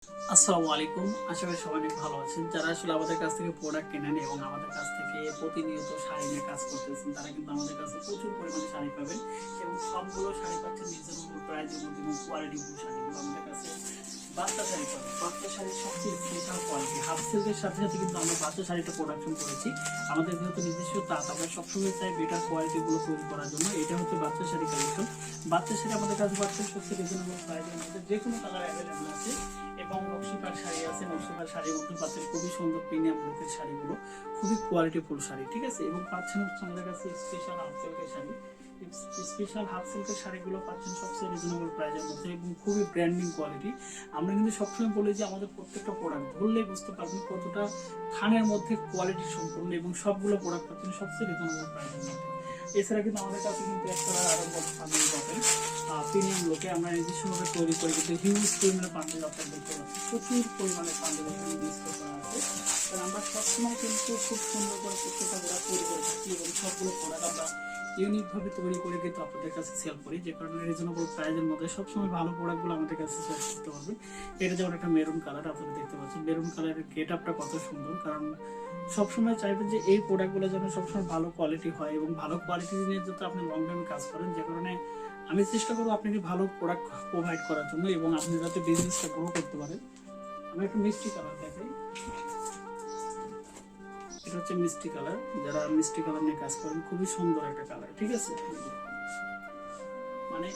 আসসালামু আলাইকুম। আশা করি সবাই অনেক ভালো আছেন। যারা আসলে আমাদের কাছ থেকে প্রোডাক্ট কেনেন এবং আমাদের কাছ থেকে প্রতিনিয়ত শাড়ি নিয়ে কাজ করতেছেন, তারা কিন্তু আমাদের কাছে প্রচুর পরিমাণে শাড়ি পাবেন এবং সবগুলো শাড়ি পাচ্ছেন রিজনেবল প্রাইসের মধ্যে এবং কোয়ালিটিফুল শাড়িগুলো আমাদের কাছে। বাচ্চা শাড়ি পাবেন, বাচ্চা শাড়ির সবচেয়ে স্পেশাল কোয়ালিটি হাফ সিল্কের সাথে সাথে কিন্তু আমরা বাচ্চা শাড়িটা প্রোডাকশন করেছি। আমাদের যেহেতু নিজস্ব তাঁত, আমরা সবসময় চাই বেটার কোয়ালিটিগুলো তৈরি করার জন্য। এটা হচ্ছে বাচ্চা শাড়ি কালেকশন। বাচ্চা শাড়ি আমাদের কাছে পাচ্ছেন সবচেয়ে রিজনেবল প্রাইসের মধ্যে, যে কোনো কালার অ্যাভেলেবল আছে এবং নকশিকার শাড়ি আছে। নকশিকার শাড়ির মধ্যে পাচ্ছেন খুবই সুন্দর প্রিমিয়াম লুকের শাড়িগুলো, খুবই কোয়ালিটিফুল শাড়ি, ঠিক আছে। এবং পাচ্ছেন হচ্ছে আমাদের কাছে স্পেশাল হাফ সিল্কের শাড়ি। স্পেশাল হাফ সিল্কের শাড়িগুলো পাচ্ছেন সবচেয়ে রিজনেবল প্রাইসের মধ্যে এবং খুবই ব্র্যান্ডিং কোয়ালিটি। আমরা কিন্তু সবসময় বলি যে আমাদের প্রত্যেকটা প্রোডাক্ট ধরলেই বুঝতে পারবেন কতটা থানের মধ্যে কোয়ালিটি সম্পূর্ণ, এবং সবগুলো প্রোডাক্ট পাচ্ছেন সবচেয়ে রিজনেবল প্রাইসের মধ্যে। এছাড়া কিন্তু আমাদের কাছে কিন্তু একটা আরো পাঞ্জাবি পাবেন প্রিমিয়াম লোকে আমরা নিজস্বভাবে তৈরি করে, কিন্তু হিউজ পরিমাণে পাঞ্জাবি আপনার দেখতে পাচ্ছি, প্রচুর পরিমাণে পাঞ্জাবি ইউজ করা আছে। কারণ আমরা সবসময় কিন্তু খুব সুন্দর করে প্রত্যেকটা প্রোডাক্ট তৈরি করে থাকি এবং সবগুলো প্রোডাক্ট আমরা ইউনিকভাবে তৈরি করে কিন্তু আপনাদের কাছে সেল করি, যে কারণে রিজনেবল প্রাইসের মধ্যে সবসময় ভালো প্রোডাক্টগুলো আমাদের কাছে সেল করতে পারবেন। এটা যেমন একটা মেরুন কালার আপনারা দেখতে পাচ্ছেন, মেরুন কালারের গেট আপটা কত সুন্দর। কারণ সবসময় চাইবেন যে এই প্রোডাক্টগুলো যেন সবসময় ভালো কোয়ালিটি হয় এবং ভালো কোয়ালিটি নিয়ে যাতে আপনি লং টাইম কাজ করেন, যে কারণে আমি চেষ্টা করবো আপনাকে ভালো প্রোডাক্ট প্রোভাইড করার জন্য এবং আপনি যাতে বিজনেসটা গ্রো করতে পারেন। আমি একটা মিষ্টি কালার দেখাই, এটা হচ্ছে মিষ্টি কালার। যারা মিষ্টি কালার নিয়ে কাজ করেন, খুবই সুন্দর একটা কালার, ঠিক আছে। মানে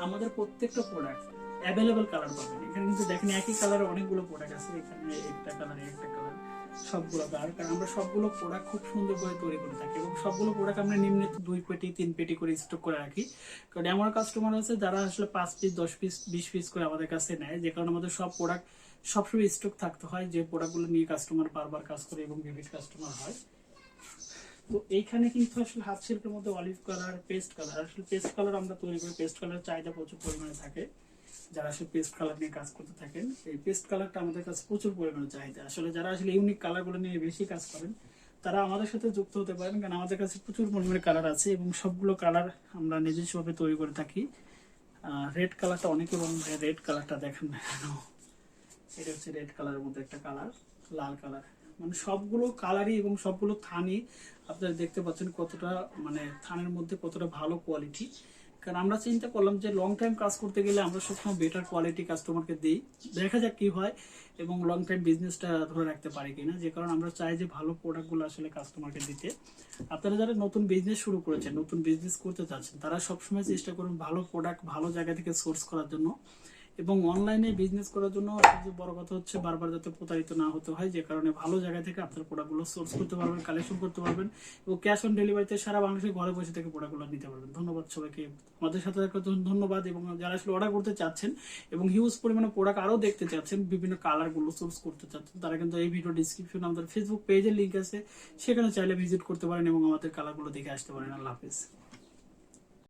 আমাদের প্রত্যেকটা প্রোডাক্ট অ্যাভেলেবেল কালার পাবেন এখানে, কিন্তু দেখেন একই কালারে অনেকগুলো প্রোডাক্ট আছে এখানে, একটা কালার একটা কালার সবগুলো কালার। কারণ আমরা সবগুলো প্রোডাক্ট খুব সুন্দর করে তৈরি করে থাকি এবং সবগুলো প্রোডাক্ট আমরা নিম্নে 2 পেটি 3 পেটি করে স্টক করে রাখি। কারণ আমার কাস্টমার আছে যারা আসলে 5 পিস 10 পিস 20 পিস করে আমাদের কাছে নেয়, যে কারণে আমাদের সব প্রোডাক্ট সবসময় স্টক থাকতে হয়, যে প্রোডাক্টগুলো নিয়ে কাস্টমার বারবার কাজ করে এবং রিপিট কাস্টমার হয়। তো এইখানে কিন্তু আসলে হাফ সিল্কের মধ্যে অলিভ কালার, পেস্ট কালার, আসলে পেস্ট কালার আমরা তৈরি করি, পেস্ট কালার চাহিদা প্রচুর পরিমাণে থাকে। যারা আসলে পেস্ট কালার নিয়ে কাজ করতে থাকেন, এই পেস্ট কালারটা আমাদের কাছে প্রচুর পরিমাণে চাহিদা। আসলে যারা আসলে ইউনিক কালারগুলো নিয়ে বেশি কাজ করেন, তারা আমাদের সাথে যুক্ত হতে পারেন, কারণ আমাদের কাছে প্রচুর পরিমাণে কালার আছে এবং সবগুলো কালার আমরা নিজস্বভাবে তৈরি করে থাকি। রেড কালারটা অনেকে বলেন রেড কালারটা দেখেন না কেন, এটা হচ্ছে রেড কালারের মধ্যে একটা কালার, লাল কালার। মানে সবগুলো কালারই এবং সবগুলো থানই আপনারা দেখতে পাচ্ছেন কতটা, মানে থানের মধ্যে কতটা ভালো কোয়ালিটি। কারণ আমরা চিন্তা করলাম যে লং টাইম কাজ করতে গেলে আমরা সবসময় বেটার কোয়ালিটি কাস্টমারকে দিই, দেখা যাক কি হয় এবং লং টাইম বিজনেসটা ধরে রাখতে পারি কিনা, যে কারণে আমরা চাই যে ভালো প্রোডাক্টগুলো আসলে কাস্টমারকে দিতে। আপনারা যারা নতুন বিজনেস শুরু করেছেন, নতুন বিজনেস করতে চাচ্ছেন, তারা সবসময় চেষ্টা করুন ভালো প্রোডাক্ট ভালো জায়গা থেকে সোর্স করার জন্য। এবং অনলাইনে বিজনেস করার জন্য সবচেয়ে বড় কথা হচ্ছে বারবার যাতে প্রতারিত না হতে হয়, যে কারণে ভালো জায়গা থেকে আপনার প্রোডাক্টগুলো সোর্স করতে পারবেন, কালেকশন করতে পারবেন এবং ক্যাশ অন ডেলিভারিতে সারা বাংলাদেশে ঘরে বসে থেকে প্রোডাক্টগুলো নিতে পারবেন। ধন্যবাদ সবাইকে, আমাদের সাথে থাকার জন্য ধন্যবাদ। এবং যারা আসলে অর্ডার করতে চাচ্ছেন এবং হিউজ পরিমাণে প্রোডাক্ট আরও দেখতে চাচ্ছেন, বিভিন্ন কালারগুলো সোর্স করতে চাচ্ছেন, তারা কিন্তু এই ভিডিও ডিসক্রিপশনে আমাদের ফেসবুক পেজের লিঙ্ক আছে, সেখানে চাইলে ভিজিট করতে পারেন এবং আমাদের কালারগুলো দেখে আসতে পারেন। আল্লাহ হাফিজ।